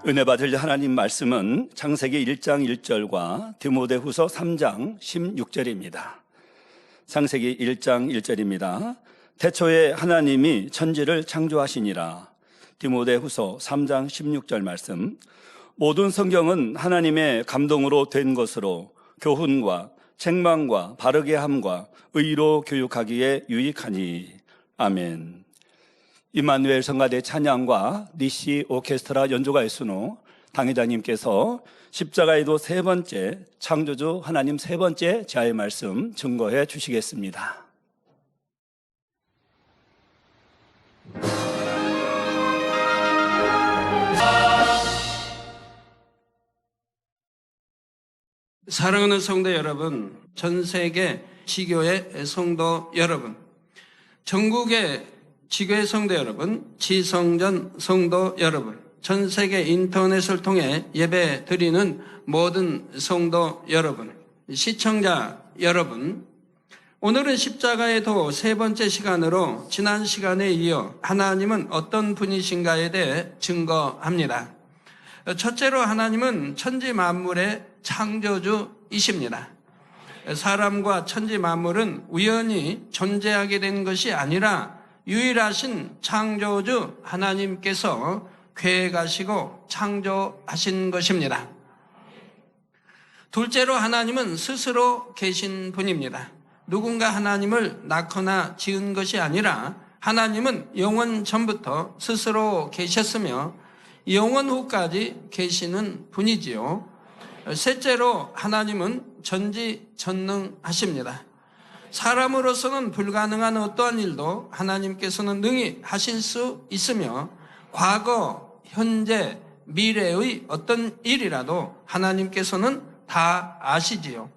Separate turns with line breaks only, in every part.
은혜 받을 하나님 말씀은 창세기 1장 1절과 디모데후서 3장 16절입니다. 창세기 1장 1절입니다. 태초에 하나님이 천지를 창조하시니라. 디모데후서 3장 16절 말씀. 모든 성경은 하나님의 감동으로 된 것으로 교훈과 책망과 바르게 함과 의로 교육하기에 유익하니. 아멘. 임마누엘 성가대 찬양과 니시 오케스트라 연주가의 순호 당회장님께서 십자가에도 세 번째 창조주 하나님 세 번째 제아의 말씀 증거해 주시겠습니다.
사랑하는 성도 여러분, 전 세계 지교의 성도 여러분, 전국의 지교의 성도 여러분, 지성전 성도 여러분, 전 세계 인터넷을 통해 예배 드리는 모든 성도 여러분, 시청자 여러분, 오늘은 십자가의 도 세 번째 시간으로 지난 시간에 이어 하나님은 어떤 분이신가에 대해 증거합니다. 첫째로 하나님은 천지 만물의 창조주이십니다. 사람과 천지 만물은 우연히 존재하게 된 것이 아니라 유일하신 창조주 하나님께서 계획하시고 창조하신 것입니다. 둘째로 하나님은 스스로 계신 분입니다. 누군가 하나님을 낳거나 지은 것이 아니라 하나님은 영원 전부터 스스로 계셨으며 영원 후까지 계시는 분이지요. 셋째로 하나님은 전지전능하십니다. 사람으로서는 불가능한 어떠한 일도 하나님께서는 능히 하실 수 있으며 과거, 현재, 미래의 어떤 일이라도 하나님께서는 다 아시지요.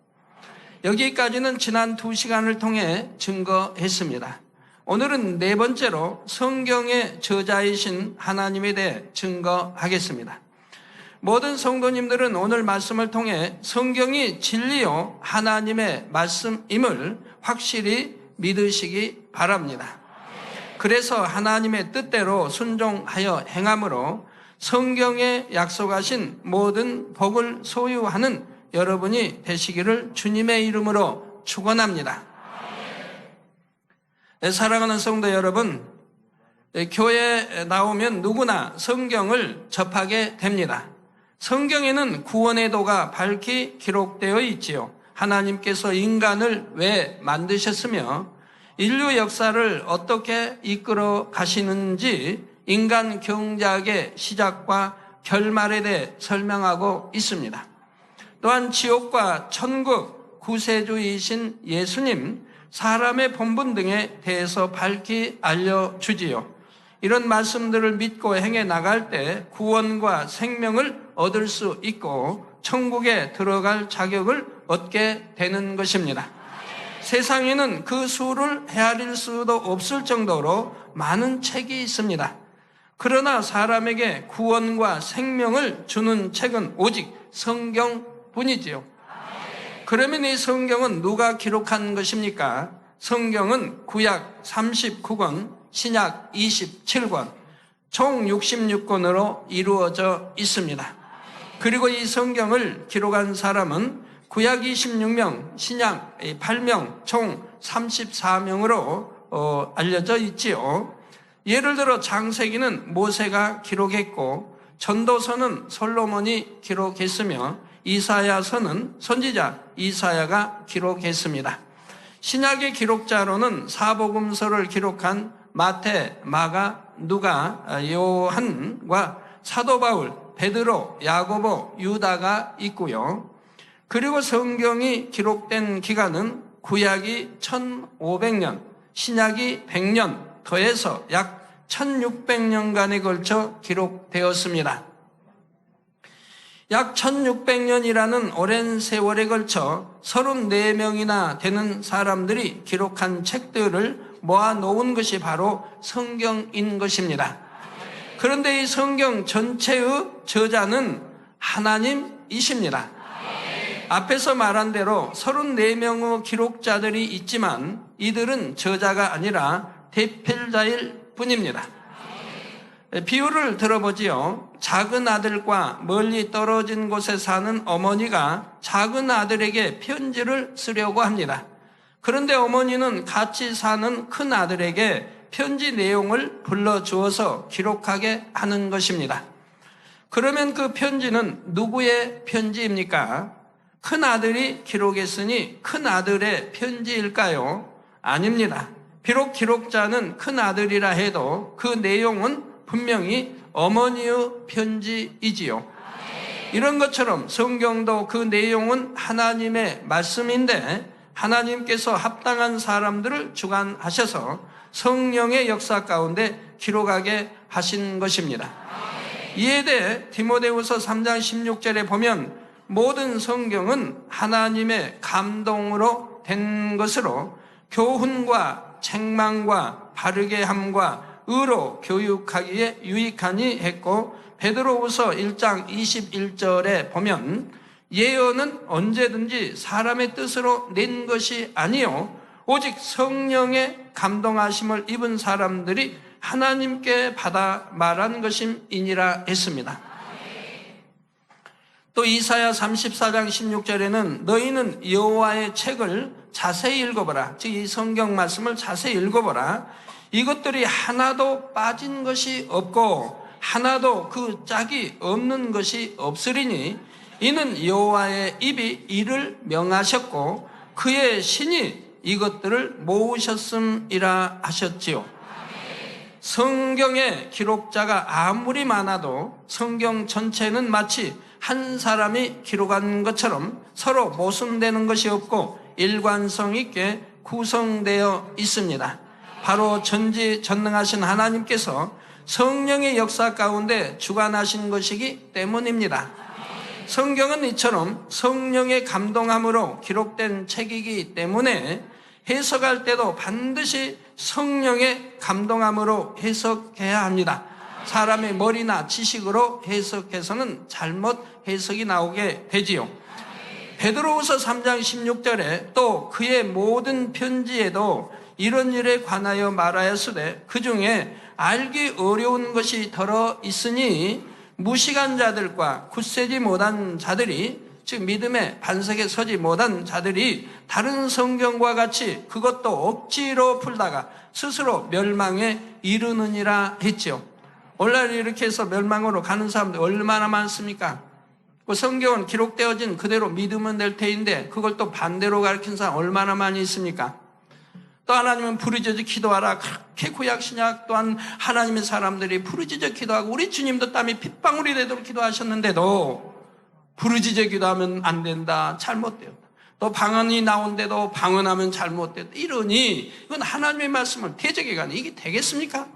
여기까지는 지난 2시간을 통해 증거했습니다. 오늘은 네 번째로 성경의 저자이신 하나님에 대해 증거하겠습니다. 모든 성도님들은 오늘 말씀을 통해 성경이 진리요 하나님의 말씀임을 확실히 믿으시기 바랍니다. 그래서 하나님의 뜻대로 순종하여 행함으로 성경에 약속하신 모든 복을 소유하는 여러분이 되시기를 주님의 이름으로 축원합니다. 사랑하는 성도 여러분, 교회에 나오면 누구나 성경을 접하게 됩니다. 성경에는 구원의 도가 밝히 기록되어 있지요. 하나님께서 인간을 왜 만드셨으며 인류 역사를 어떻게 이끌어 가시는지 인간 경작의 시작과 결말에 대해 설명하고 있습니다. 또한 지옥과 천국, 구세주이신 예수님, 사람의 본분 등에 대해서 밝히 알려주지요. 이런 말씀들을 믿고 행해 나갈 때 구원과 생명을 얻을 수 있고 천국에 들어갈 자격을 얻게 되는 것입니다. 세상에는 그 수를 헤아릴 수도 없을 정도로 많은 책이 있습니다. 그러나 사람에게 구원과 생명을 주는 책은 오직 성경뿐이지요. 그러면 이 성경은 누가 기록한 것입니까? 성경은 구약 39권, 신약 27권, 총 66권으로 이루어져 있습니다. 그리고 이 성경을 기록한 사람은 구약 26명, 신약 8명, 총 34명으로 알려져 있지요. 예를 들어 창세기는 모세가 기록했고 전도서는 솔로몬이 기록했으며 이사야서는 선지자 이사야가 기록했습니다. 신약의 기록자로는 사복음서를 기록한 마태, 마가, 누가, 요한과 사도 바울, 베드로, 야고보, 유다가 있고요. 그리고 성경이 기록된 기간은 구약이 1500년, 신약이 100년 더해서 약 1600년간에 걸쳐 기록되었습니다. 약 1600년이라는 오랜 세월에 걸쳐 34명이나 되는 사람들이 기록한 책들을 모아놓은 것이 바로 성경인 것입니다. 그런데 이 성경 전체의 저자는 하나님이십니다. 앞에서 말한 대로 34명의 기록자들이 있지만 이들은 저자가 아니라 대필자일 뿐입니다. 비유를 들어보지요. 작은 아들과 멀리 떨어진 곳에 사는 어머니가 작은 아들에게 편지를 쓰려고 합니다. 그런데 어머니는 같이 사는 큰 아들에게 편지 내용을 불러주어서 기록하게 하는 것입니다. 그러면 그 편지는 누구의 편지입니까? 큰 아들이 기록했으니 큰 아들의 편지일까요? 아닙니다. 비록 기록자는 큰 아들이라 해도 그 내용은 분명히 어머니의 편지이지요. 이런 것처럼 성경도 그 내용은 하나님의 말씀인데 하나님께서 합당한 사람들을 주관하셔서 성령의 역사 가운데 기록하게 하신 것입니다. 이에 대해 디모데후서 3장 16절에 보면 모든 성경은 하나님의 감동으로 된 것으로 교훈과 책망과 바르게 함과 의로 교육하기에 유익하니 했고, 베드로후서 1장 21절에 보면 예언은 언제든지 사람의 뜻으로 낸 것이 아니요 오직 성령의 감동하심을 입은 사람들이 하나님께 받아 말한 것임이니라 했습니다. 또 이사야 34장 16절에는 너희는 여호와의 책을 자세히 읽어보라. 즉 이 성경 말씀을 자세히 읽어보라. 이것들이 하나도 빠진 것이 없고 하나도 그 짝이 없는 것이 없으리니 이는 여호와의 입이 이를 명하셨고 그의 신이 이것들을 모으셨음이라 하셨지요. 성경의 기록자가 아무리 많아도 성경 전체는 마치 한 사람이 기록한 것처럼 서로 모순되는 것이 없고 일관성 있게 구성되어 있습니다. 바로 전지전능하신 하나님께서 성령의 역사 가운데 주관하신 것이기 때문입니다. 성경은 이처럼 성령의 감동함으로 기록된 책이기 때문에 해석할 때도 반드시 성령의 감동함으로 해석해야 합니다. 사람의 머리나 지식으로 해석해서는 잘못 해석이 나오게 되지요. 베드로후서 3장 16절에 또 그의 모든 편지에도 이런 일에 관하여 말하였으되 그 중에 알기 어려운 것이 들어 있으니 무식한 자들과 굳세지 못한 자들이, 즉 믿음의 반석에 서지 못한 자들이 다른 성경과 같이 그것도 억지로 풀다가 스스로 멸망에 이르느니라 했지요. 오늘날 이렇게 해서 멸망으로 가는 사람들 얼마나 많습니까? 그 성경은 기록되어진 그대로 믿으면 될 테인데 그걸 또 반대로 가르친 사람 얼마나 많이 있습니까? 또 하나님은 부르짖어 기도하라. 그렇게 구약 신약 또한 하나님의 사람들이 부르짖어 기도하고 우리 주님도 땀이 핏방울이 되도록 기도하셨는데도 부르짖어 기도하면 안 된다, 잘못돼요. 또 방언이 나온데도 방언하면 잘못돼요. 이러니 이건 하나님의 말씀을 대적해가니 이게 되겠습니까?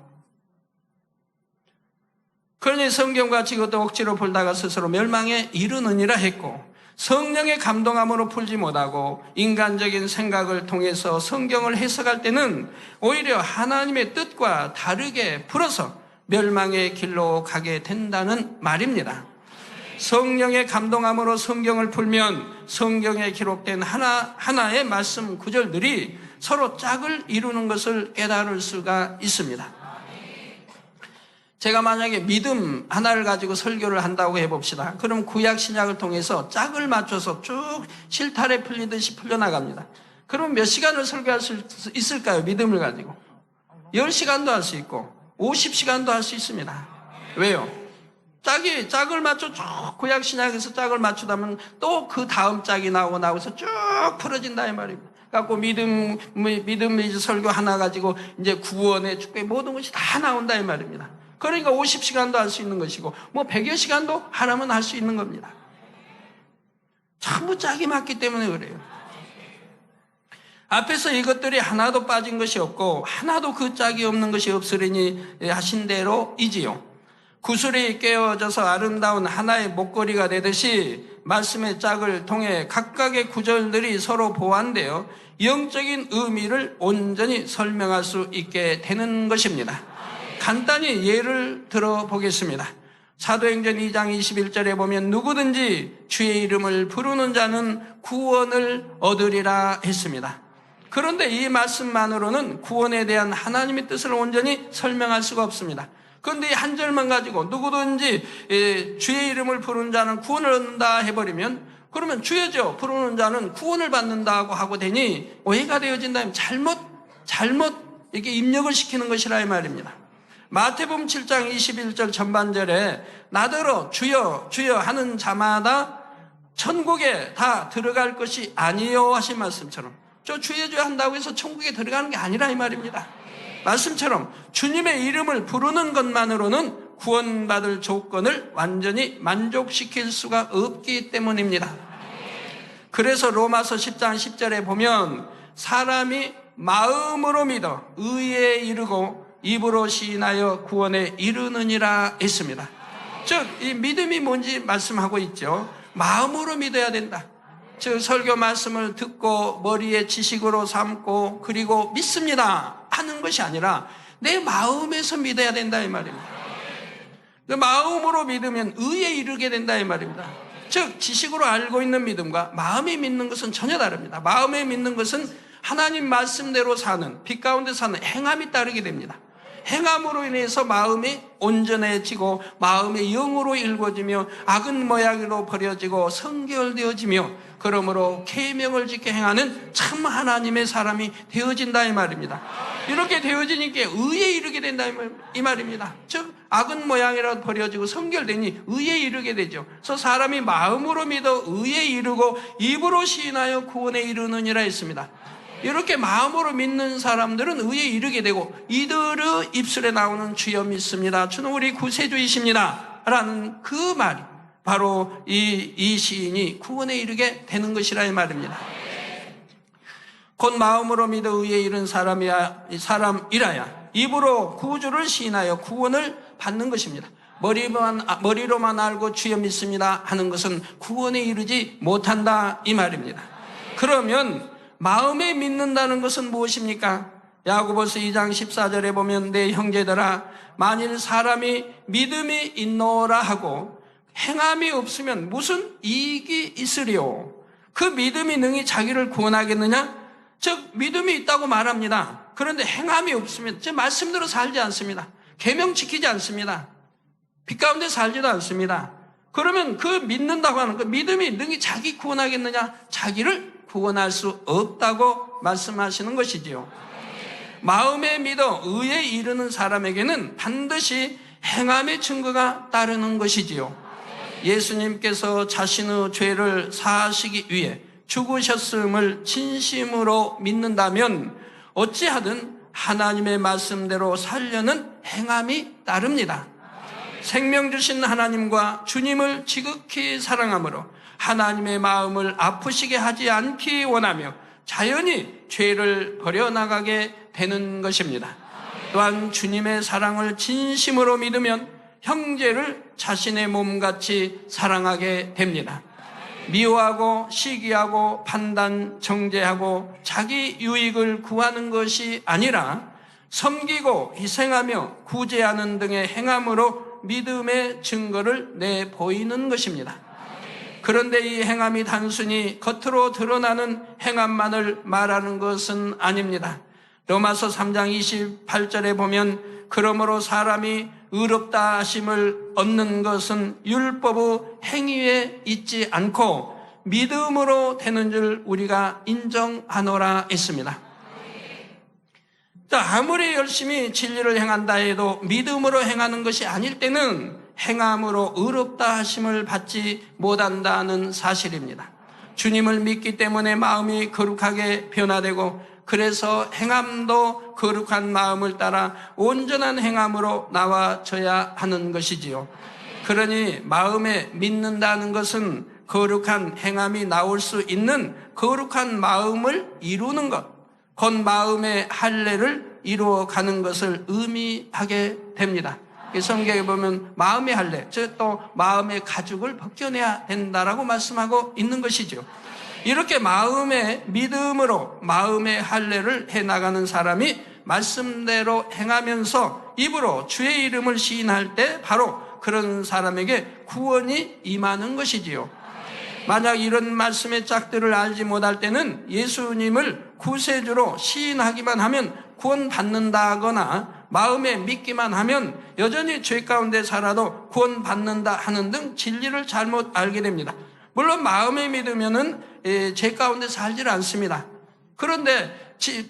그러니 성경같이 이것도 억지로 풀다가 스스로 멸망에 이르느니라 했고, 성령의 감동함으로 풀지 못하고 인간적인 생각을 통해서 성경을 해석할 때는 오히려 하나님의 뜻과 다르게 풀어서 멸망의 길로 가게 된다는 말입니다. 성령의 감동함으로 성경을 풀면 성경에 기록된 하나의 말씀 구절들이 서로 짝을 이루는 것을 깨달을 수가 있습니다. 제가 만약에 믿음 하나를 가지고 설교를 한다고 해봅시다. 그럼 구약 신약을 통해서 짝을 맞춰서 쭉 실타래 풀리듯이 풀려나갑니다. 그럼 몇 시간을 설교할 수 있을까요? 믿음을 가지고 10시간도 할 수 있고 50시간도 할 수 있습니다. 왜요? 짝을 맞춰 쭉 구약 신약에서 짝을 맞추다면 또 그 다음 짝이 나오고서 쭉 풀어진다 이 말입니다. 갖고 믿음 설교 하나 가지고 이제 구원의 축복의 모든 것이 다 나온다 이 말입니다. 그러니까 50시간도 할 수 있는 것이고 뭐 100여 시간도 하라면 할 수 있는 겁니다. 전부 짝이 맞기 때문에 그래요. 앞에서 이것들이 하나도 빠진 것이 없고 하나도 그 짝이 없는 것이 없으리니 하신 대로이지요. 구슬이 깨어져서 아름다운 하나의 목걸이가 되듯이 말씀의 짝을 통해 각각의 구절들이 서로 보완되어 영적인 의미를 온전히 설명할 수 있게 되는 것입니다. 간단히 예를 들어보겠습니다. 사도행전 2장 21절에 보면 누구든지 주의 이름을 부르는 자는 구원을 얻으리라 했습니다. 그런데 이 말씀만으로는 구원에 대한 하나님의 뜻을 온전히 설명할 수가 없습니다. 그런데 이 한 절만 가지고 누구든지 주의 이름을 부르는 자는 구원을 얻는다 해버리면, 그러면 주여죠 부르는 자는 구원을 받는다고 하고 되니 오해가 되어진다면 잘못 이렇게 입력을 시키는 것이라 이 말입니다. 마태복음 7장 21절 전반절에 나더러 주여 주여 하는 자마다 천국에 다 들어갈 것이 아니요 하신 말씀처럼, 저 주여 주여 한다고 해서 천국에 들어가는 게 아니라 이 말입니다. 말씀처럼 주님의 이름을 부르는 것만으로는 구원받을 조건을 완전히 만족시킬 수가 없기 때문입니다. 그래서 로마서 10장 10절에 보면 사람이 마음으로 믿어 의에 이르고 입으로 시인하여 구원에 이르느니라 했습니다. 즉 이 믿음이 뭔지 말씀하고 있죠. 마음으로 믿어야 된다. 즉 설교 말씀을 듣고 머리에 지식으로 삼고 그리고 믿습니다 하는 것이 아니라 내 마음에서 믿어야 된다 이 말입니다. 마음으로 믿으면 의에 이르게 된다 이 말입니다. 즉 지식으로 알고 있는 믿음과 마음에 믿는 것은 전혀 다릅니다. 마음에 믿는 것은 하나님 말씀대로 사는, 빛 가운데 사는 행함이 따르게 됩니다. 행함으로 인해서 마음이 온전해지고 마음의 영으로 일궈지며 악은 모양으로 버려지고 성결되어지며 그러므로 계명을 지켜 행하는 참 하나님의 사람이 되어진다 이 말입니다. 이렇게 되어지니까 의에 이르게 된다 이 말입니다. 즉 악은 모양이라도 버려지고 성결되니 의에 이르게 되죠. 그래서 사람이 마음으로 믿어 의에 이르고 입으로 시인하여 구원에 이르느니라 했습니다. 이렇게 마음으로 믿는 사람들은 의에 이르게 되고 이들의 입술에 나오는 주여 믿습니다, 주는 우리 구세주이십니다 라는 그 말이 바로 이 시인이 구원에 이르게 되는 것이라 이 말입니다. 곧 마음으로 믿어 의에 이른 사람이라야 입으로 구주를 시인하여 구원을 받는 것입니다. 머리로만 알고 주여 믿습니다 하는 것은 구원에 이르지 못한다 이 말입니다. 그러면 마음에 믿는다는 것은 무엇입니까? 야고보서 2장 14절에 보면 내 형제들아 만일 사람이 믿음이 있노라 하고 행함이 없으면 무슨 이익이 있으리요? 그 믿음이 능히 자기를 구원하겠느냐? 즉 믿음이 있다고 말합니다. 그런데 행함이 없으면 제 말씀대로 살지 않습니다. 계명 지키지 않습니다. 빛 가운데 살지도 않습니다. 그러면 그 믿는다고 하는 그 믿음이 능히 자기 구원하겠느냐? 자기를 구원할 수 없다고 말씀하시는 것이지요. 마음에 믿어 의에 이르는 사람에게는 반드시 행함의 증거가 따르는 것이지요. 예수님께서 자신의 죄를 사하시기 위해 죽으셨음을 진심으로 믿는다면 어찌하든 하나님의 말씀대로 살려는 행함이 따릅니다. 생명 주신 하나님과 주님을 지극히 사랑하므로 하나님의 마음을 아프시게 하지 않기 원하며 자연히 죄를 버려나가게 되는 것입니다. 또한 주님의 사랑을 진심으로 믿으면 형제를 자신의 몸같이 사랑하게 됩니다. 미워하고 시기하고 판단, 정죄하고 자기 유익을 구하는 것이 아니라 섬기고 희생하며 구제하는 등의 행함으로 믿음의 증거를 내보이는 것입니다. 그런데 이 행함이 단순히 겉으로 드러나는 행함만을 말하는 것은 아닙니다. 로마서 3장 28절에 보면 그러므로 사람이 의롭다 하심을 얻는 것은 율법의 행위에 있지 않고 믿음으로 되는 줄 우리가 인정하노라 했습니다. 아무리 열심히 진리를 행한다 해도 믿음으로 행하는 것이 아닐 때는 행함으로 의롭다 하심을 받지 못한다는 사실입니다. 주님을 믿기 때문에 마음이 거룩하게 변화되고 그래서 행함도 거룩한 마음을 따라 온전한 행함으로 나와져야 하는 것이지요. 그러니 마음에 믿는다는 것은 거룩한 행함이 나올 수 있는 거룩한 마음을 이루는 것, 곧 마음의 할례를 이루어가는 것을 의미하게 됩니다. 성경에 보면 마음의 할례, 즉 또 마음의 가죽을 벗겨내야 된다라고 말씀하고 있는 것이죠. 이렇게 마음의 믿음으로 마음의 할례를 해나가는 사람이 말씀대로 행하면서 입으로 주의 이름을 시인할 때 바로 그런 사람에게 구원이 임하는 것이지요. 만약 이런 말씀의 짝들을 알지 못할 때는 예수님을 구세주로 시인하기만 하면 구원받는다거나 마음에 믿기만 하면 여전히 죄 가운데 살아도 구원받는다 하는 등 진리를 잘못 알게 됩니다. 물론 마음에 믿으면은 죄 가운데 살질 않습니다. 그런데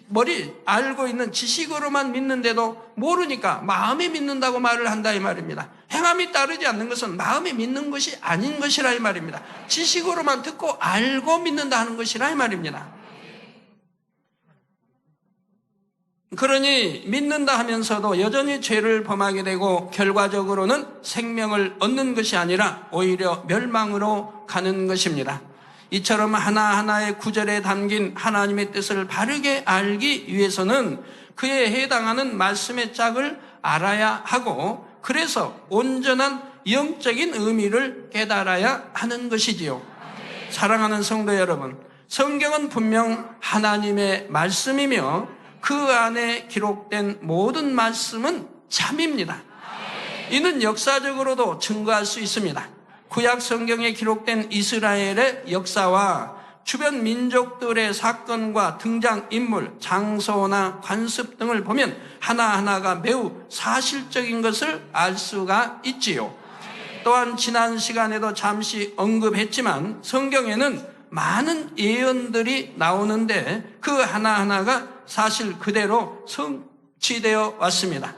머리 알고 있는 지식으로만 믿는데도 모르니까 마음에 믿는다고 말을 한다 이 말입니다. 행함이 따르지 않는 것은 마음에 믿는 것이 아닌 것이라 이 말입니다. 지식으로만 듣고 알고 믿는다 하는 것이라 이 말입니다. 그러니 믿는다 하면서도 여전히 죄를 범하게 되고 결과적으로는 생명을 얻는 것이 아니라 오히려 멸망으로 가는 것입니다. 이처럼 하나하나의 구절에 담긴 하나님의 뜻을 바르게 알기 위해서는 그에 해당하는 말씀의 짝을 알아야 하고, 그래서 온전한 영적인 의미를 깨달아야 하는 것이지요. 사랑하는 성도 여러분, 성경은 분명 하나님의 말씀이며 그 안에 기록된 모든 말씀은 참입니다. 이는 역사적으로도 증거할 수 있습니다. 구약 성경에 기록된 이스라엘의 역사와 주변 민족들의 사건과 등장인물, 장소나 관습 등을 보면 하나하나가 매우 사실적인 것을 알 수가 있지요. 또한 지난 시간에도 잠시 언급했지만 성경에는 많은 예언들이 나오는데 그 하나하나가 사실 그대로 성취되어 왔습니다.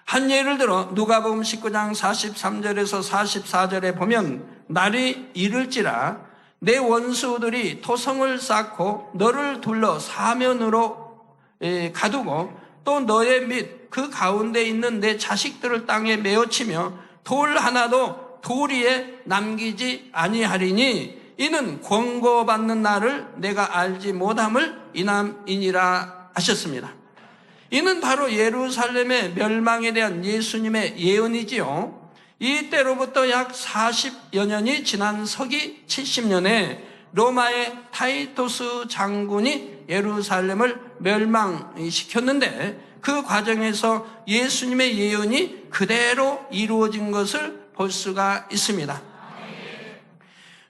한 예를 들어 누가복음 19장 43절에서 44절에 보면 날이 이를지라 내 원수들이 토성을 쌓고 너를 둘러 사면으로 가두고 또 너의 및 그 가운데 있는 내 자식들을 땅에 메어치며 돌 하나도 돌 위에 남기지 아니하리니 이는 권고받는 날을 내가 알지 못함을 인함이니라 하셨습니다. 이는 바로 예루살렘의 멸망에 대한 예수님의 예언이지요. 이때로부터 약 40여 년이 지난 서기 70년에 로마의 타이토스 장군이 예루살렘을 멸망시켰는데 그 과정에서 예수님의 예언이 그대로 이루어진 것을 볼 수가 있습니다.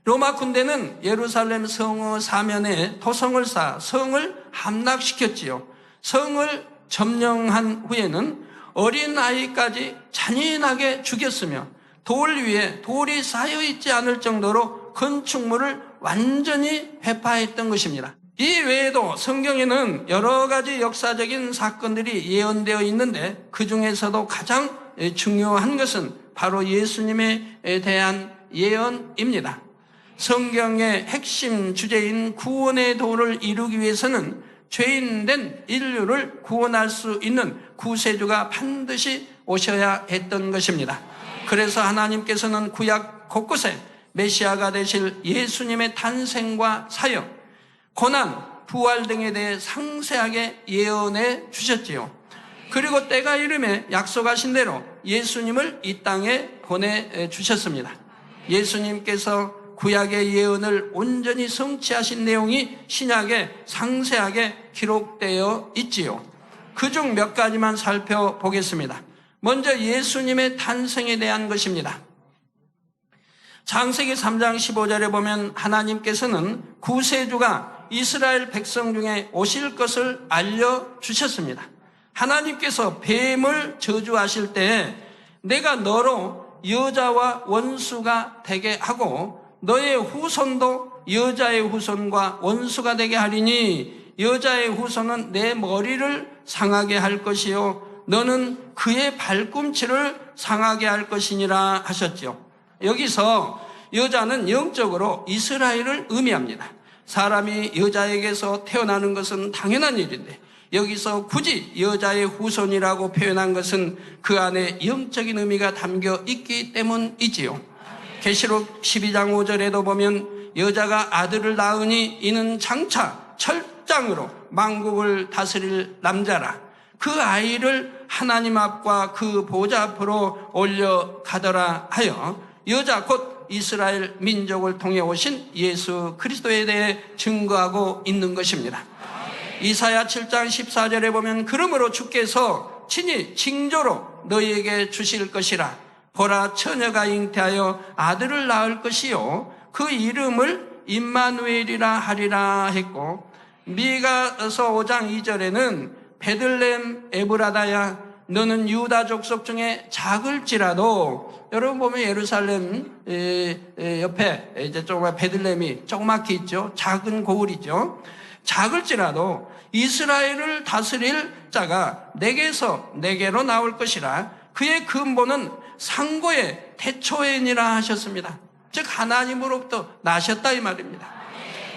로마 군대는 예루살렘 성읍 사면에 토성을 쌓아 성을 함락시켰지요. 성을 점령한 후에는 어린아이까지 잔인하게 죽였으며 돌 위에 돌이 쌓여있지 않을 정도로 건축물을 완전히 회파했던 것입니다. 이 외에도 성경에는 여러 가지 역사적인 사건들이 예언되어 있는데 그 중에서도 가장 중요한 것은 바로 예수님에 대한 예언입니다. 성경의 핵심 주제인 구원의 도를 이루기 위해서는 죄인된 인류를 구원할 수 있는 구세주가 반드시 오셔야 했던 것입니다. 그래서 하나님께서는 구약 곳곳에 메시아가 되실 예수님의 탄생과 사역, 고난, 부활 등에 대해 상세하게 예언해 주셨지요. 그리고 때가 이름에 약속하신 대로 예수님을 이 땅에 보내주셨습니다. 예수님께서 구약의 예언을 온전히 성취하신 내용이 신약에 상세하게 기록되어 있지요. 그중 몇 가지만 살펴보겠습니다. 먼저 예수님의 탄생에 대한 것입니다. 창세기 3장 15절에 보면 하나님께서는 구세주가 이스라엘 백성 중에 오실 것을 알려주셨습니다. 하나님께서 뱀을 저주하실 때 내가 너로 여자와 원수가 되게 하고 너의 후손도 여자의 후손과 원수가 되게 하리니 여자의 후손은 내 머리를 상하게 할 것이요 너는 그의 발꿈치를 상하게 할 것이니라 하셨죠. 여기서 여자는 영적으로 이스라엘을 의미합니다. 사람이 여자에게서 태어나는 것은 당연한 일인데 여기서 굳이 여자의 후손이라고 표현한 것은 그 안에 영적인 의미가 담겨 있기 때문이지요. 계시록 12장 5절에도 보면 여자가 아들을 낳으니 이는 장차 철장으로 만국을 다스릴 남자라. 그 아이를 하나님 앞과 그 보좌 앞으로 올려가더라 하여 여자 곧 이스라엘 민족을 통해 오신 예수 그리스도에 대해 증거하고 있는 것입니다. 이사야 7장 14절에 보면 그러므로 주께서 친히 징조로 너희에게 주실 것이라. 보라 처녀가 잉태하여 아들을 낳을 것이요 그 이름을 임마누엘이라 하리라 했고 미가서 5장 2절에는 베들레헴 에브라다야 너는 유다 족속 중에 작을지라도, 여러분 보면 예루살렘 옆에 이제 조그만 베들레헴이 조그맣게 있죠. 작은 고을이죠. 작을지라도 이스라엘을 다스릴 자가 내게서 내게로 나올 것이라. 그의 근본은 상고의 태초에니라 하셨습니다. 즉 하나님으로부터 나셨다 이 말입니다.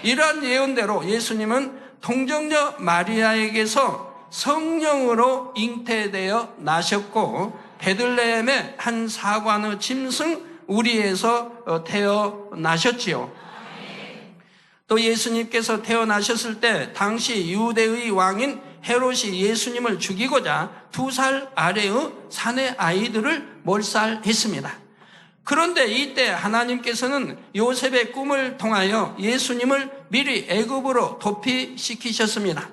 이러한 예언대로 예수님은 동정녀 마리아에게서 성령으로 잉태되어 나셨고, 베들레헴의 한 사관의 짐승 우리에서 태어나셨지요. 또 예수님께서 태어나셨을 때 당시 유대의 왕인 헤롯이 예수님을 죽이고자 2살 아래의 사내 아이들을 몰살했습니다. 그런데 이때 하나님께서는 요셉의 꿈을 통하여 예수님을 미리 애굽으로 도피시키셨습니다.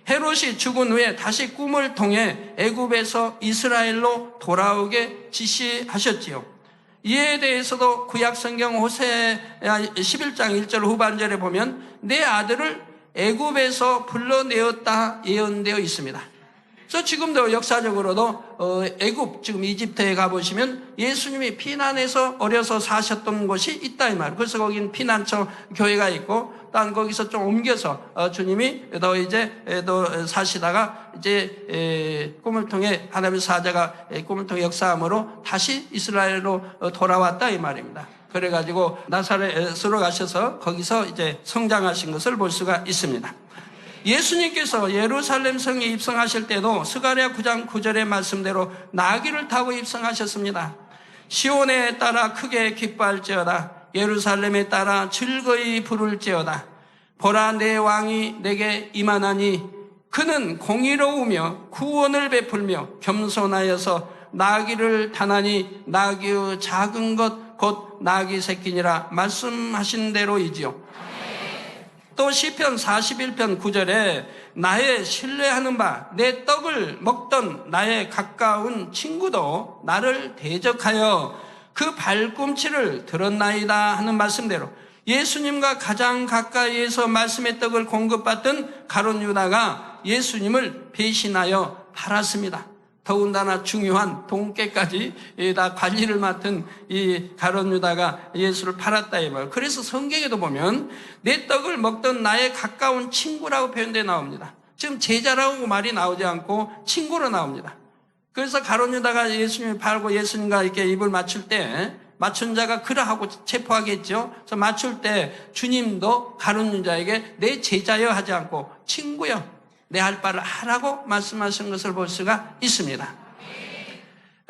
헤롯이 죽은 후에 다시 꿈을 통해 애굽에서 이스라엘로 돌아오게 지시하셨지요. 이에 대해서도 구약성경 호세아 11장 1절 후반절에 보면 내 아들을 애굽에서 불러내었다 예언되어 있습니다. 그래서 지금도 역사적으로도 애굽, 지금 이집트에 가보시면 예수님이 피난해서 어려서 사셨던 곳이 있다 이 말. 그래서 거긴 피난처 교회가 있고, 또 거기서 좀 옮겨서 주님이 너 사시다가 이제 꿈을 통해 하나님의 사자가 꿈을 통해 역사함으로 다시 이스라엘로 돌아왔다 이 말입니다. 그래가지고 나사렛으로 가셔서 거기서 이제 성장하신 것을 볼 수가 있습니다. 예수님께서 예루살렘 성에 입성하실 때도 스가랴 9장 9절의 말씀대로 나귀를 타고 입성하셨습니다. 시온에 따라 크게 기뻐할지어다. 예루살렘에 따라 즐거이 부를지어다. 보라 내 왕이 내게 임하나니 그는 공의로우며 구원을 베풀며 겸손하여서 나귀를 타나니 나귀의 작은 것 곧 나귀 새끼니라 말씀하신 대로이지요. 또 시편 41편 9절에 나의 신뢰하는 바 내 떡을 먹던 나의 가까운 친구도 나를 대적하여 그 발꿈치를 들었나이다 하는 말씀대로 예수님과 가장 가까이에서 말씀의 떡을 공급받던 가룟 유다가 예수님을 배신하여 팔았습니다. 더군다나 중요한 동계까지 다 관리를 맡은 이 가룟 유다가 예수를 팔았다 이 말. 그래서 성경에도 보면 내 떡을 먹던 나의 가까운 친구라고 표현되어 나옵니다. 지금 제자라고 말이 나오지 않고 친구로 나옵니다. 그래서 가룟 유다가 예수님을 팔고 예수님과 이렇게 입을 맞출 때 맞춘 자가 그러하고 체포하겠죠. 그래서 맞출 때 주님도 가룟 유다에게 내 제자여 하지 않고 친구여, 내 할 바를 하라고 말씀하신 것을 볼 수가 있습니다.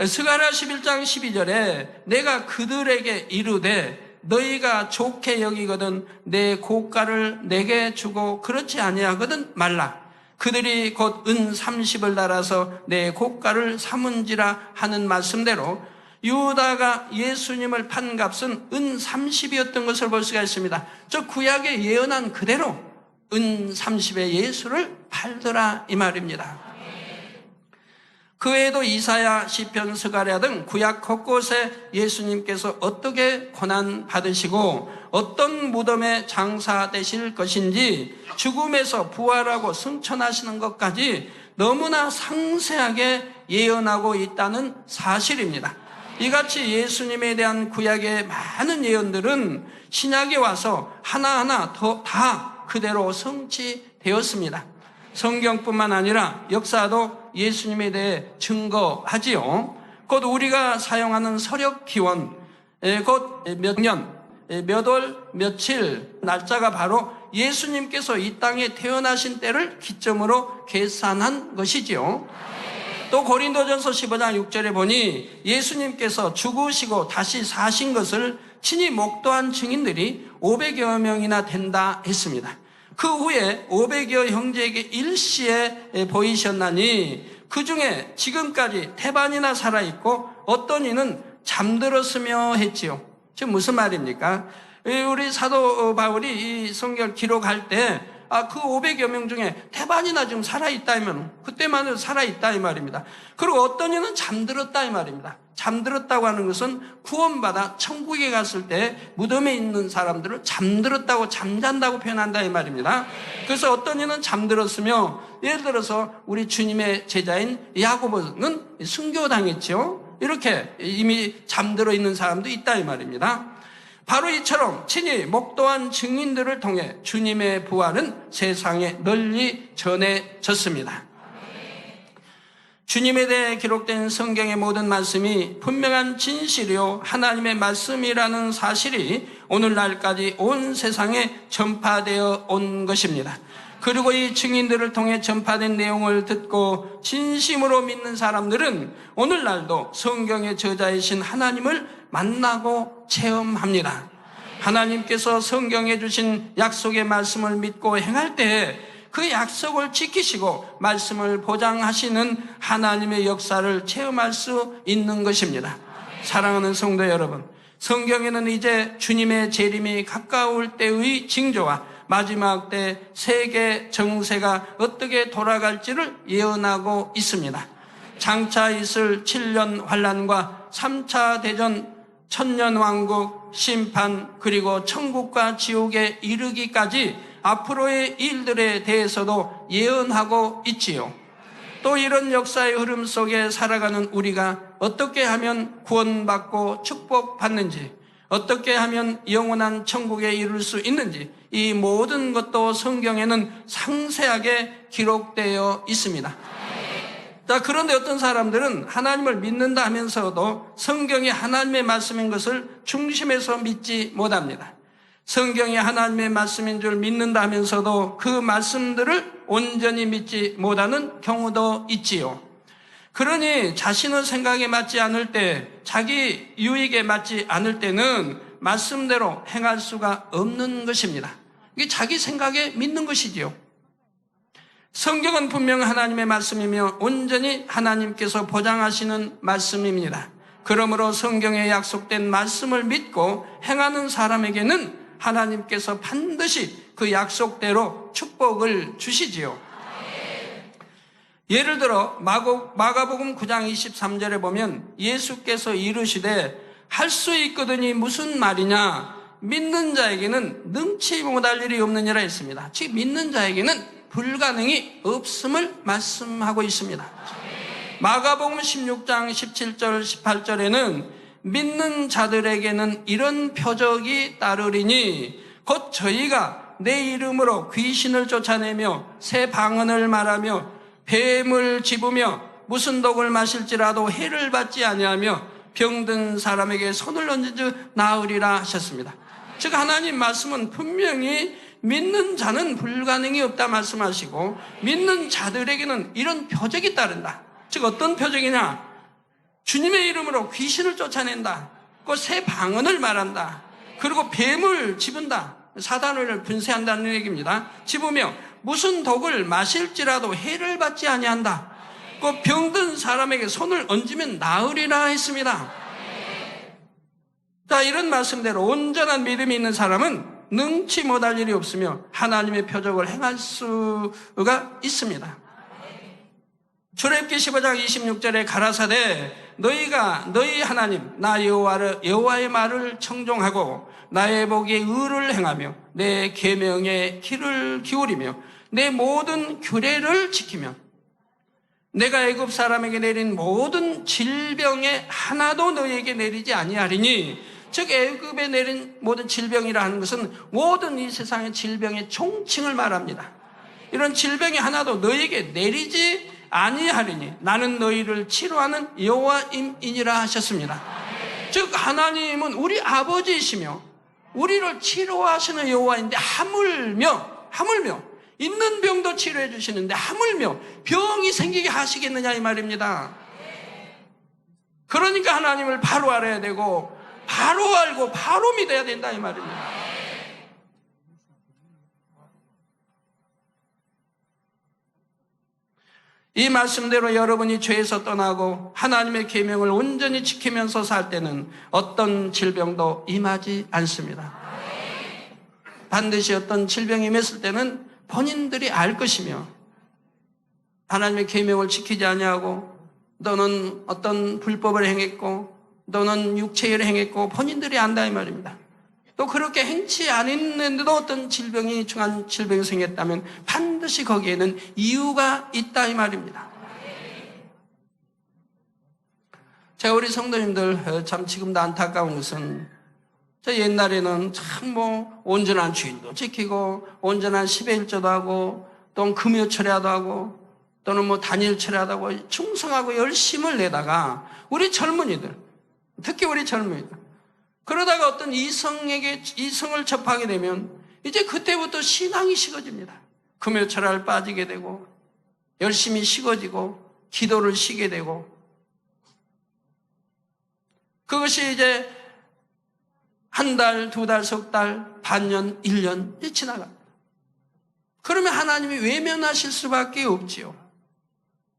스가랴 11장 12절에 내가 그들에게 이르되 너희가 좋게 여기거든 내 고가를 내게 주고 그렇지 아니하거든 말라. 그들이 곧 은 30을 달아서 내 고가를 삼은지라 하는 말씀대로 유다가 예수님을 판 값은 은 30이었던 것을 볼 수가 있습니다. 저 구약에 예언한 그대로 은 30에 예수를 팔더라 이 말입니다. 그 외에도 이사야, 시편, 스가랴 등 구약 곳곳에 예수님께서 어떻게 고난 받으시고 어떤 무덤에 장사되실 것인지 죽음에서 부활하고 승천하시는 것까지 너무나 상세하게 예언하고 있다는 사실입니다. 이같이 예수님에 대한 구약의 많은 예언들은 신약에 와서 하나하나 다 그대로 성취되었습니다. 성경뿐만 아니라 역사도 예수님에 대해 증거하지요. 곧 우리가 사용하는 서력 기원, 곧 몇 년, 몇 월, 며칠 날짜가 바로 예수님께서 이 땅에 태어나신 때를 기점으로 계산한 것이지요. 또 고린도전서 15장 6절에 보니 예수님께서 죽으시고 다시 사신 것을 친히 목도한 증인들이 500여 명이나 된다 했습니다. 그 후에 500여 형제에게 일시에 보이셨나니 그 중에 지금까지 태반이나 살아있고 어떤 이는 잠들었으며 했지요. 지금 무슨 말입니까? 우리 사도 바울이 이 성경을 기록할 때 그 500여 명 중에 태반이나 지금 살아있다면 그때만 해도 살아있다 이 말입니다. 그리고 어떤 이는 잠들었다 이 말입니다. 잠들었다고 하는 것은 구원받아 천국에 갔을 때 무덤에 있는 사람들을 잠들었다고 잠잔다고 표현한다 이 말입니다. 그래서 어떤 이는 잠들었으며, 예를 들어서 우리 주님의 제자인 야고보는 순교당했죠. 이렇게 이미 잠들어 있는 사람도 있다 이 말입니다. 바로 이처럼 친히 목도한 증인들을 통해 주님의 부활은 세상에 널리 전해졌습니다. 주님에 대해 기록된 성경의 모든 말씀이 분명한 진실이요 하나님의 말씀이라는 사실이 오늘날까지 온 세상에 전파되어 온 것입니다. 그리고 이 증인들을 통해 전파된 내용을 듣고 진심으로 믿는 사람들은 오늘날도 성경의 저자이신 하나님을 만나고 체험합니다. 하나님께서 성경에 주신 약속의 말씀을 믿고 행할 때 그 약속을 지키시고 말씀을 보장하시는 하나님의 역사를 체험할 수 있는 것입니다. 사랑하는 성도 여러분, 성경에는 이제 주님의 재림이 가까울 때의 징조와 마지막 때 세계 정세가 어떻게 돌아갈지를 예언하고 있습니다. 장차 있을 7년 환란과 3차 대전, 천년왕국, 심판, 그리고 천국과 지옥에 이르기까지 앞으로의 일들에 대해서도 예언하고 있지요. 또 이런 역사의 흐름 속에 살아가는 우리가 어떻게 하면 구원받고 축복받는지, 어떻게 하면 영원한 천국에 이룰 수 있는지, 이 모든 것도 성경에는 상세하게 기록되어 있습니다. 자, 그런데 어떤 사람들은 하나님을 믿는다 하면서도 성경이 하나님의 말씀인 것을 중심에서 믿지 못합니다. 성경이 하나님의 말씀인 줄 믿는다 하면서도 그 말씀들을 온전히 믿지 못하는 경우도 있지요. 그러니 자신의 생각에 맞지 않을 때, 자기 유익에 맞지 않을 때는 말씀대로 행할 수가 없는 것입니다. 이게 자기 생각에 믿는 것이지요. 성경은 분명 하나님의 말씀이며 온전히 하나님께서 보장하시는 말씀입니다. 그러므로 성경에 약속된 말씀을 믿고 행하는 사람에게는 하나님께서 반드시 그 약속대로 축복을 주시지요. 예를 들어 마가복음 9장 23절에 보면 예수께서 이르시되 할 수 있거든이 무슨 말이냐, 믿는 자에게는 능치 못할 일이 없느니라 했습니다. 즉 믿는 자에게는 불가능이 없음을 말씀하고 있습니다. 마가복음 16장 17절 18절에는 믿는 자들에게는 이런 표적이 따르리니 곧 저희가 내 이름으로 귀신을 쫓아내며 새 방언을 말하며 뱀을 집으며 무슨 독을 마실지라도 해를 받지 아니하며 병든 사람에게 손을 얹은 즉 나으리라 하셨습니다. 즉 하나님 말씀은 분명히 믿는 자는 불가능이 없다 말씀하시고 믿는 자들에게는 이런 표적이 따른다. 즉 어떤 표적이냐, 주님의 이름으로 귀신을 쫓아낸다. 그 새 방언을 말한다. 그리고 뱀을 집은다. 사단을 분쇄한다는 얘기입니다. 집으며 무슨 독을 마실지라도 해를 받지 아니한다. 그 병든 사람에게 손을 얹으면 나으리라 했습니다. 자, 이런 말씀대로 온전한 믿음이 있는 사람은 능치 못할 일이 없으며 하나님의 표적을 행할 수가 있습니다. 출애굽기 15장 26절에 가라사대 너희가 너희 하나님 나 여호와의 말을 청종하고 나의 복에 의를 행하며 내 계명에 귀를 기울이며 내 모든 규례를 지키며 내가 애굽 사람에게 내린 모든 질병에 하나도 너희에게 내리지 아니하리니, 즉 애굽에 내린 모든 질병이라 하는 것은 모든 이 세상의 질병의 총칭을 말합니다. 이런 질병이 하나도 너희에게 내리지 아니하리니 나는 너희를 치료하는 여호와임이니라 하셨습니다. 즉 하나님은 우리 아버지이시며 우리를 치료하시는 여호와인데 하물며 있는 병도 치료해 주시는데 하물며 병이 생기게 하시겠느냐 이 말입니다. 그러니까 하나님을 바로 알아야 되고 바로 알고 바로 믿어야 된다 이 말입니다. 이 말씀대로 여러분이 죄에서 떠나고 하나님의 계명을 온전히 지키면서 살 때는 어떤 질병도 임하지 않습니다. 반드시 어떤 질병이 임했을 때는 본인들이 알 것이며 하나님의 계명을 지키지 아니하고 너는 어떤 불법을 행했고 너는 육체를 행했고 본인들이 안다 이 말입니다. 또 그렇게 행치 않았는데도 어떤 질병이 중한 질병이 생겼다면 반드시 거기에는 이유가 있다 이 말입니다. 제가 우리 성도님들 참 지금도 안타까운 것은 저 옛날에는 참 온전한 주일도 지키고 온전한 10의 1조도 하고 또 금요 철야도 하고 또는 단일 철야도 하고 충성하고 열심을 내다가 우리 젊은이들, 특히 우리 젊은이들 그러다가 어떤 이성을 접하게 되면 이제 그때부터 신앙이 식어집니다. 금요 철야를 빠지게 되고 열심히 식어지고 기도를 쉬게 되고 그것이 이제 한 달, 두 달, 석 달, 반년, 1년이 지나갑니다. 그러면 하나님이 외면하실 수밖에 없지요.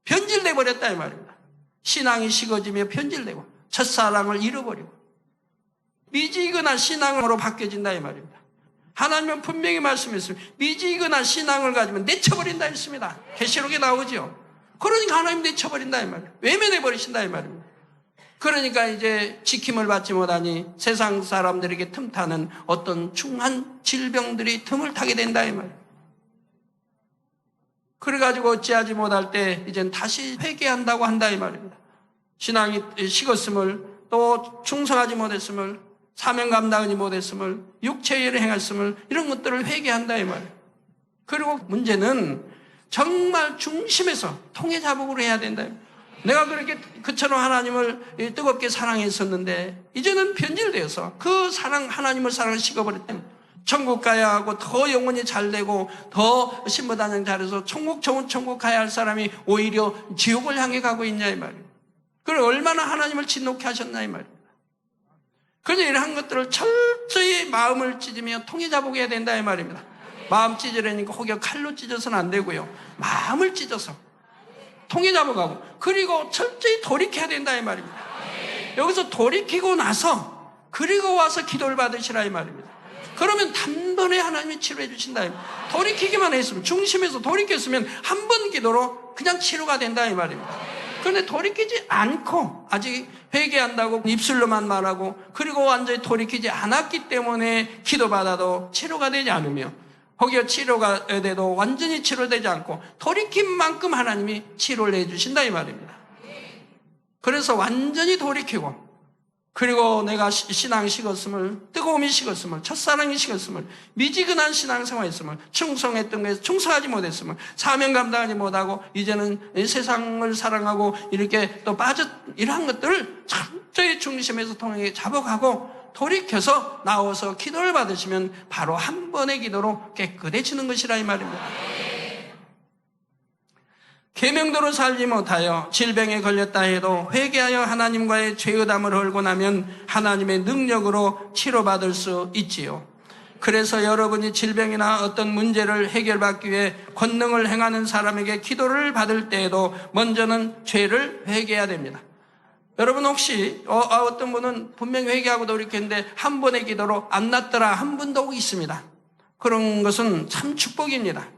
변질돼 버렸다 이 말입니다. 신앙이 식어지며 변질되고 첫사랑을 잃어버리고 미지근한 신앙으로 바뀌어진다 이 말입니다. 하나님은 분명히 말씀했습니다. 미지근한 신앙을 가지면 내쳐버린다 했습니다. 계시록에 나오죠. 그러니까 하나님 내쳐버린다 이 말이에요. 외면해 버리신다 이 말입니다. 그러니까 이제 지킴을 받지 못하니 세상 사람들에게 틈타는 어떤 중한 질병들이 틈을 타게 된다 이 말이에요. 그래가지고 어찌하지 못할 때 이젠 다시 회개한다고 한다 이 말입니다. 신앙이 식었음을 또 충성하지 못했음을 사명 감당하지 못했음을 육체의 일을 행했음을 이런 것들을 회개한다 이 말이에요. 그리고 문제는 정말 중심에서 통해자복으로 해야 된다. 내가 그렇게 그처럼 하나님을 뜨겁게 사랑했었는데 이제는 변질되어서 그 사랑 하나님을 사랑을 식어버렸다면 천국 가야 하고 더 영혼이 잘 되고 더 신부단장 잘해서 좋은 천국 가야 할 사람이 오히려 지옥을 향해 가고 있냐 이 말이에요. 그럼 얼마나 하나님을 진노케 하셨나 이 말입니다. 그래서 이러한 것들을 철저히 마음을 찢으며 통해자복해야 된다 이 말입니다. 마음 찢으려니까 혹여 칼로 찢어서는 안 되고요. 마음을 찢어서 통해자복하고 그리고 철저히 돌이켜야 된다 이 말입니다. 여기서 돌이키고 나서 그리고 와서 기도를 받으시라 이 말입니다. 그러면 단번에 하나님이 치료해 주신다. 돌이키기만 했으면 중심에서 돌이켰으면 한 번 기도로 그냥 치료가 된다 이 말입니다. 그런데 돌이키지 않고 아직 회개한다고 입술로만 말하고 그리고 완전히 돌이키지 않았기 때문에 기도받아도 치료가 되지 않으며 혹여 치료가 돼도 완전히 치료되지 않고 돌이킨 만큼 하나님이 치료를 해주신다 이 말입니다. 그래서 완전히 돌이키고 그리고 내가 신앙이 식었음을 뜨거움이 식었음을 첫사랑이 식었음을 미지근한 신앙생활했음을 충성했던 것에서 충성하지 못했음을 사명 감당하지 못하고 이제는 세상을 사랑하고 이렇게 또 이러한 것들을 철저히 중심에서 통해 자복하고 돌이켜서 나와서 기도를 받으시면 바로 한 번의 기도로 깨끗해지는 것이라 이 말입니다. 계명대로 살지 못하여 질병에 걸렸다 해도 회개하여 하나님과의 죄의담을 헐고 나면 하나님의 능력으로 치료받을 수 있지요. 그래서 여러분이 질병이나 어떤 문제를 해결받기 위해 권능을 행하는 사람에게 기도를 받을 때에도 먼저는 죄를 회개해야 됩니다. 여러분 혹시 어떤 분은 분명히 회개하고 돌이켰는데 한 번의 기도로 안 낫더라 한 분도 있습니다. 그런 것은 참 축복입니다.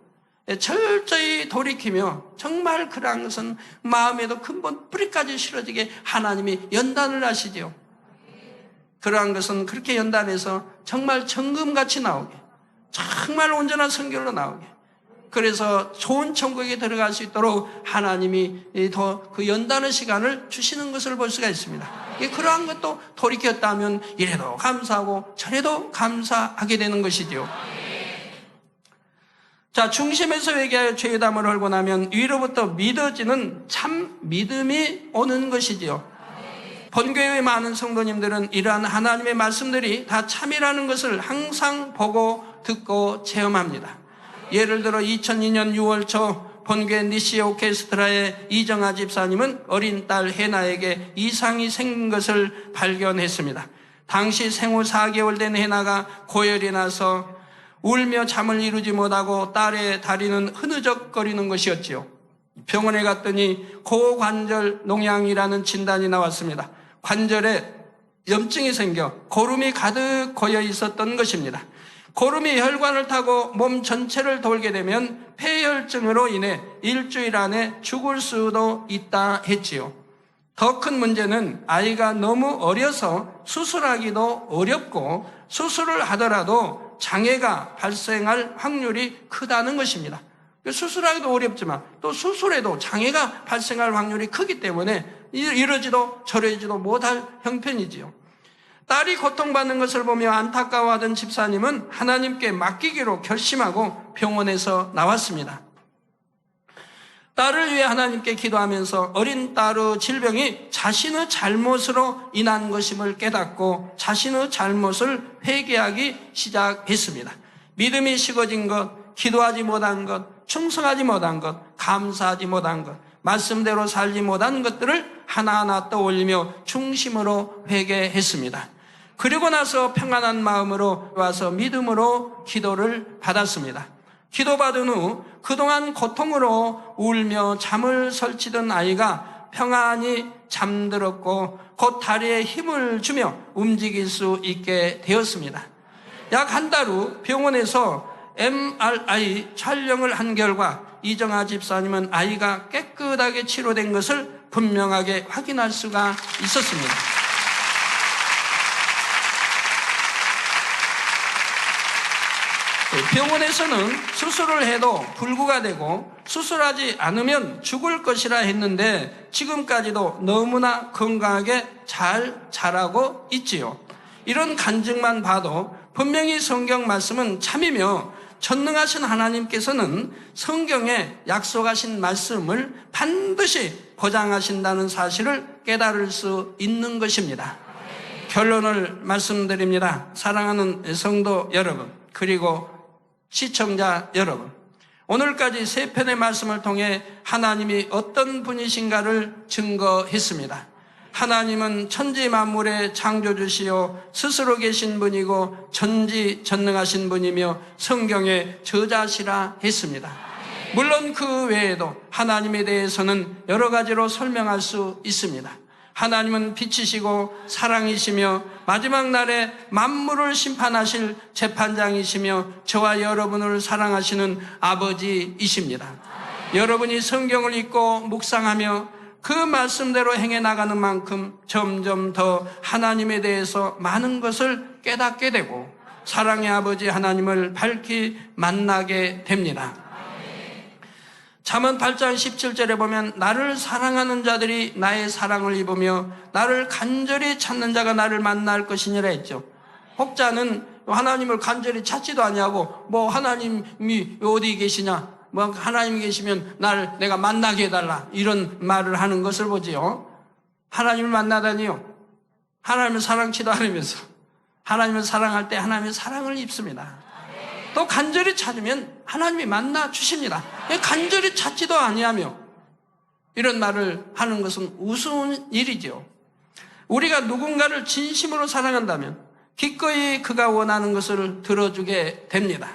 철저히 돌이키며 정말 그러한 것은 마음에도 근본 뿌리까지 실어지게 하나님이 연단을 하시지요. 그러한 것은 그렇게 연단해서 정말 정금같이 나오게 정말 온전한 성결로 나오게 그래서 좋은 천국에 들어갈 수 있도록 하나님이 더 그 연단의 시간을 주시는 것을 볼 수가 있습니다. 그러한 것도 돌이켰다면 이래도 감사하고 저래도 감사하게 되는 것이지요. 자, 중심에서 회개하여 죄의담을 헐고 나면 위로부터 믿어지는 참 믿음이 오는 것이지요. 본교회의 많은 성도님들은 이러한 하나님의 말씀들이 다 참이라는 것을 항상 보고 듣고 체험합니다. 예를 들어 2002년 6월 초 본교회 니시 오케스트라의 이정아 집사님은 어린 딸 해나에게 이상이 생긴 것을 발견했습니다. 당시 생후 4개월 된 해나가 고열이 나서 울며 잠을 이루지 못하고 딸의 다리는 흐느적거리는 것이었지요. 병원에 갔더니 고관절 농양이라는 진단이 나왔습니다. 관절에 염증이 생겨 고름이 가득 고여 있었던 것입니다. 고름이 혈관을 타고 몸 전체를 돌게 되면 폐혈증으로 인해 일주일 안에 죽을 수도 있다 했지요. 더 큰 문제는 아이가 너무 어려서 수술하기도 어렵고 수술을 하더라도 장애가 발생할 확률이 크다는 것입니다. 수술하기도 어렵지만 또 수술에도 장애가 발생할 확률이 크기 때문에 이러지도 저러지도 못할 형편이지요. 딸이 고통받는 것을 보며 안타까워하던 집사님은 하나님께 맡기기로 결심하고 병원에서 나왔습니다. 딸을 위해 하나님께 기도하면서 어린 딸의 질병이 자신의 잘못으로 인한 것임을 깨닫고 자신의 잘못을 회개하기 시작했습니다. 믿음이 식어진 것, 기도하지 못한 것, 충성하지 못한 것, 감사하지 못한 것, 말씀대로 살지 못한 것들을 하나하나 떠올리며 중심으로 회개했습니다. 그리고 나서 평안한 마음으로 와서 믿음으로 기도를 받았습니다. 기도받은 후 그동안 고통으로 울며 잠을 설치던 아이가 평안히 잠들었고 곧 다리에 힘을 주며 움직일 수 있게 되었습니다. 약 한 달 후 병원에서 MRI 촬영을 한 결과 이정아 집사님은 아이가 깨끗하게 치료된 것을 분명하게 확인할 수가 있었습니다. 병원에서는 수술을 해도 불구가 되고 수술하지 않으면 죽을 것이라 했는데 지금까지도 너무나 건강하게 잘 자라고 있지요. 이런 간증만 봐도 분명히 성경 말씀은 참이며 전능하신 하나님께서는 성경에 약속하신 말씀을 반드시 보장하신다는 사실을 깨달을 수 있는 것입니다. 결론을 말씀드립니다. 사랑하는 성도 여러분, 그리고 시청자 여러분, 오늘까지 세 편의 말씀을 통해 하나님이 어떤 분이신가를 증거했습니다. 하나님은 천지 만물의 창조주시요 스스로 계신 분이고 전지전능하신 분이며 성경의 저자시라 했습니다. 물론 그 외에도 하나님에 대해서는 여러 가지로 설명할 수 있습니다. 하나님은 빛이시고 사랑이시며 마지막 날에 만물을 심판하실 재판장이시며 저와 여러분을 사랑하시는 아버지이십니다. 여러분이 성경을 읽고 묵상하며 그 말씀대로 행해 나가는 만큼 점점 더 하나님에 대해서 많은 것을 깨닫게 되고 사랑의 아버지 하나님을 밝히 만나게 됩니다. 잠언 8장 17절에 보면 나를 사랑하는 자들이 나의 사랑을 입으며 나를 간절히 찾는 자가 나를 만날 것이니라 했죠. 혹자는 하나님을 간절히 찾지도 아니하고 뭐 하나님이 어디 계시냐, 뭐 하나님이 계시면 내가 만나게 해달라 이런 말을 하는 것을 보지요. 하나님을 만나다니요, 하나님을 사랑치도 않으면서 하나님을 사랑할 때 하나님의 사랑을 입습니다. 또 간절히 찾으면 하나님이 만나 주십니다. 간절히 찾지도 아니하며 이런 말을 하는 것은 우스운 일이죠. 우리가 누군가를 진심으로 사랑한다면 기꺼이 그가 원하는 것을 들어주게 됩니다.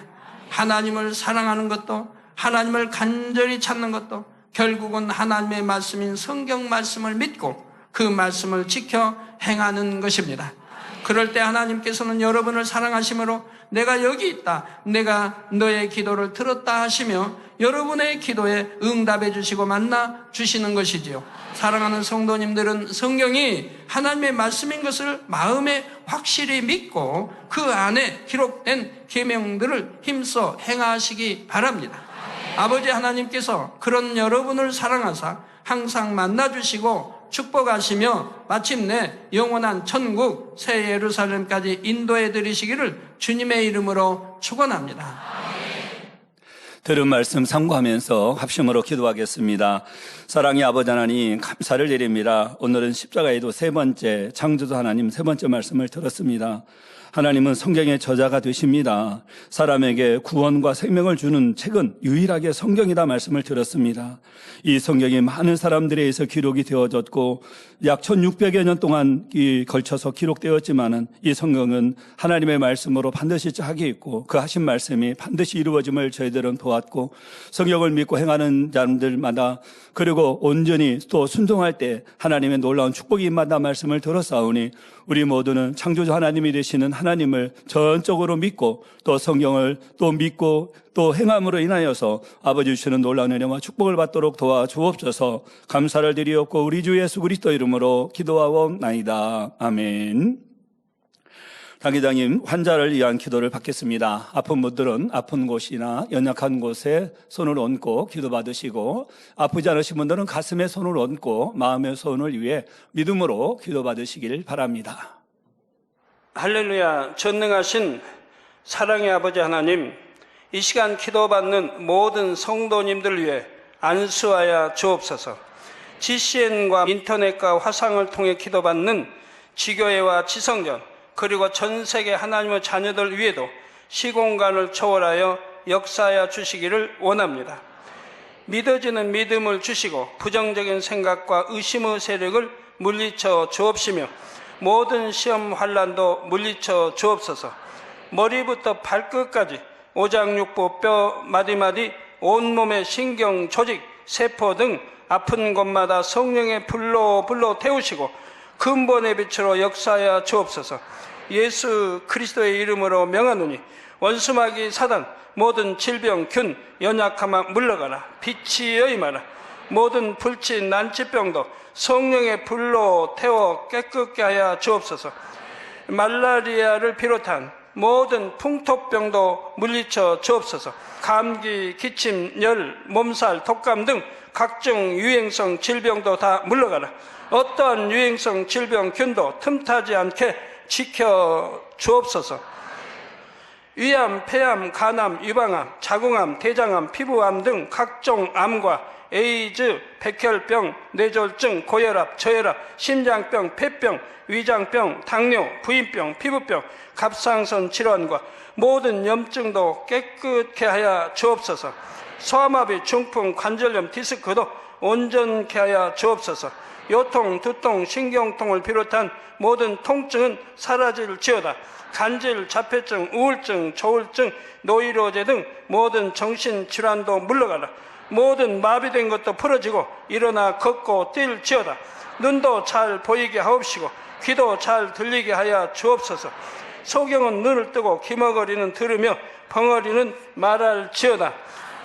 하나님을 사랑하는 것도 하나님을 간절히 찾는 것도 결국은 하나님의 말씀인 성경 말씀을 믿고 그 말씀을 지켜 행하는 것입니다. 그럴 때 하나님께서는 여러분을 사랑하심으로 내가 여기 있다, 내가 너의 기도를 들었다 하시며 여러분의 기도에 응답해 주시고 만나 주시는 것이지요. 사랑하는 성도님들은 성경이 하나님의 말씀인 것을 마음에 확실히 믿고 그 안에 기록된 계명들을 힘써 행하시기 바랍니다. 아버지 하나님께서 그런 여러분을 사랑하사 항상 만나주시고 축복하시며 마침내 영원한 천국 새 예루살렘까지 인도해 드리시기를 주님의 이름으로 축원합니다.
들은 말씀 참고하면서 합심으로 기도하겠습니다. 사랑의 아버지 하나님, 감사를 드립니다. 오늘은 십자가에도 세 번째, 창조주 하나님 세 번째 말씀을 들었습니다. 하나님은 성경의 저자가 되십니다. 사람에게 구원과 생명을 주는 책은 유일하게 성경이다 말씀을 들었습니다. 이 성경이 많은 사람들에 의해서 기록이 되어졌고 약 1600여 년 동안 걸쳐서 기록되었지만은 이 성경은 하나님의 말씀으로 반드시 짝이 있고 그 하신 말씀이 반드시 이루어짐을 저희들은 보았고 성경을 믿고 행하는 자들마다 그리고 온전히 또 순종할 때 하나님의 놀라운 축복이 임한다 말씀을 들었사오니 우리 모두는 창조주 하나님이 되시는 하나님을 전적으로 믿고 또 성경을 또 믿고 또 행함으로 인하여서 아버지 주시는 놀라운 은혜와 축복을 받도록 도와주옵소서. 감사를 드리옵고 우리 주 예수 그리스도 이름으로 기도하옵나이다. 아멘. 당회장님, 환자를 위한 기도를 받겠습니다. 아픈 분들은 아픈 곳이나 연약한 곳에 손을 얹고 기도받으시고, 아프지 않으신 분들은 가슴에 손을 얹고 마음의 소원을 위해 믿음으로 기도받으시길 바랍니다.
할렐루야. 전능하신 사랑의 아버지 하나님, 이 시간 기도받는 모든 성도님들 위해 안수하여 주옵소서. GCN과 인터넷과 화상을 통해 기도받는 지교회와 지성전, 그리고 전 세계 하나님의 자녀들 위에도 시공간을 초월하여 역사하여 주시기를 원합니다. 믿어지는 믿음을 주시고 부정적인 생각과 의심의 세력을 물리쳐 주옵시며 모든 시험 환난도 물리쳐 주옵소서. 머리부터 발끝까지 오장육부 뼈 마디마디 온몸의 신경 조직 세포 등 아픈 곳마다 성령의 불로 태우시고 근본의 빛으로 역사하여 주옵소서. 예수 그리스도의 이름으로 명하노니 원수마귀 사단 모든 질병 균 연약함아 물러가라. 빛이 여임하라. 모든 불치 난치병도 성령의 불로 태워 깨끗게 하여 주옵소서. 말라리아를 비롯한 모든 풍토병도 물리쳐 주옵소서. 감기, 기침, 열, 몸살, 독감 등 각종 유행성 질병도 다 물러가라. 어떠한 유행성 질병 균도 틈타지 않게 지켜 주옵소서. 위암, 폐암, 간암, 유방암, 자궁암, 대장암, 피부암 등 각종 암과 에이즈, 백혈병, 뇌졸중, 고혈압, 저혈압, 심장병, 폐병, 위장병, 당뇨, 부인병, 피부병, 갑상선 질환과 모든 염증도 깨끗게 하여 주옵소서. 소아마비, 중풍, 관절염, 디스크도 온전케 하여 주옵소서. 요통, 두통, 신경통을 비롯한 모든 통증은 사라질지어다. 간질, 자폐증, 우울증, 조울증, 노이로제 등 모든 정신질환도 물러가라. 모든 마비된 것도 풀어지고 일어나 걷고 뛸지어다. 눈도 잘 보이게 하옵시고 귀도 잘 들리게 하여 주옵소서. 소경은 눈을 뜨고 기머거리는 들으며 벙어리는 말할지어다.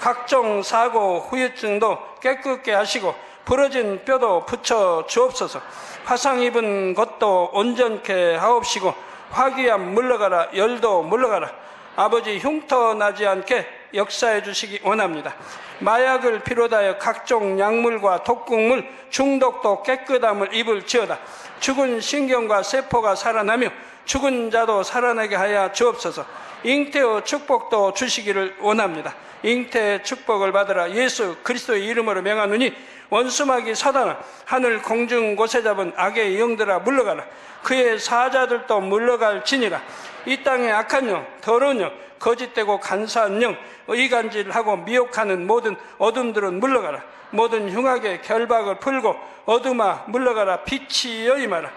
각종 사고, 후유증도 깨끗게 하시고 부러진 뼈도 붙여 주옵소서. 화상 입은 것도 온전케 하옵시고 화기암 물러가라. 열도 물러가라. 아버지 흉터 나지 않게 역사해 주시기 원합니다. 마약을 비롯하여 각종 약물과 독극물 중독도 깨끗함을 입을지어다. 죽은 신경과 세포가 살아나며 죽은 자도 살아나게 하여 주옵소서. 잉태의 축복도 주시기를 원합니다. 잉태의 축복을 받으라. 예수 그리스도의 이름으로 명하노니 원수마귀 사단아 하늘 공중 곳에 잡은 악의 영들아 물러가라. 그의 사자들도 물러갈지니라. 이 땅의 악한 영, 더러운 영, 거짓되고 간사한 영, 의간질하고 미혹하는 모든 어둠들은 물러가라. 모든 흉악의 결박을 풀고 어둠아 물러가라. 빛이 여임하라.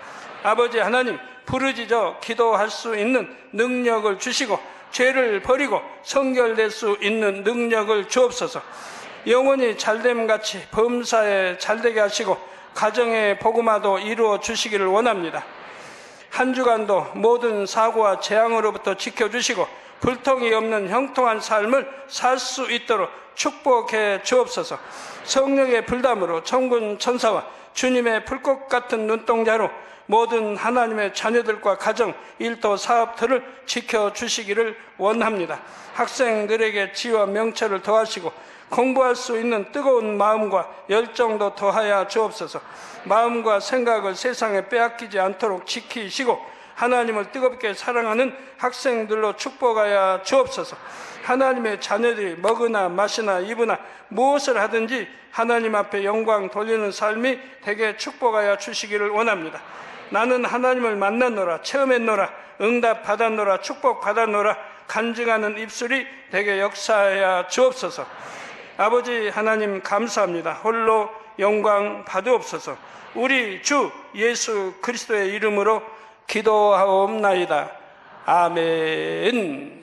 아버지 하나님, 부르짖어 기도할 수 있는 능력을 주시고 죄를 버리고 성결될 수 있는 능력을 주옵소서. 영원히 잘됨같이 범사에 잘되게 하시고 가정의 복음화도 이루어 주시기를 원합니다. 한 주간도 모든 사고와 재앙으로부터 지켜주시고 불통이 없는 형통한 삶을 살 수 있도록 축복해 주옵소서. 성령의 불담으로 천군 천사와 주님의 불꽃 같은 눈동자로 모든 하나님의 자녀들과 가정, 일도, 사업들을 지켜주시기를 원합니다. 학생들에게 지혜와 명철을 더하시고 공부할 수 있는 뜨거운 마음과 열정도 더하여 주옵소서. 마음과 생각을 세상에 빼앗기지 않도록 지키시고 하나님을 뜨겁게 사랑하는 학생들로 축복하여 주옵소서. 하나님의 자녀들이 먹으나 마시나 입으나 무엇을 하든지 하나님 앞에 영광 돌리는 삶이 되게 축복하여 주시기를 원합니다. 나는 하나님을 만났노라, 체험했노라, 응답 받았노라, 축복 받았노라 간증하는 입술이 되게 역사하여 주옵소서. 아버지 하나님 감사합니다. 홀로 영광 받으옵소서. 우리 주 예수 그리스도의 이름으로 기도하옵나이다. 아멘.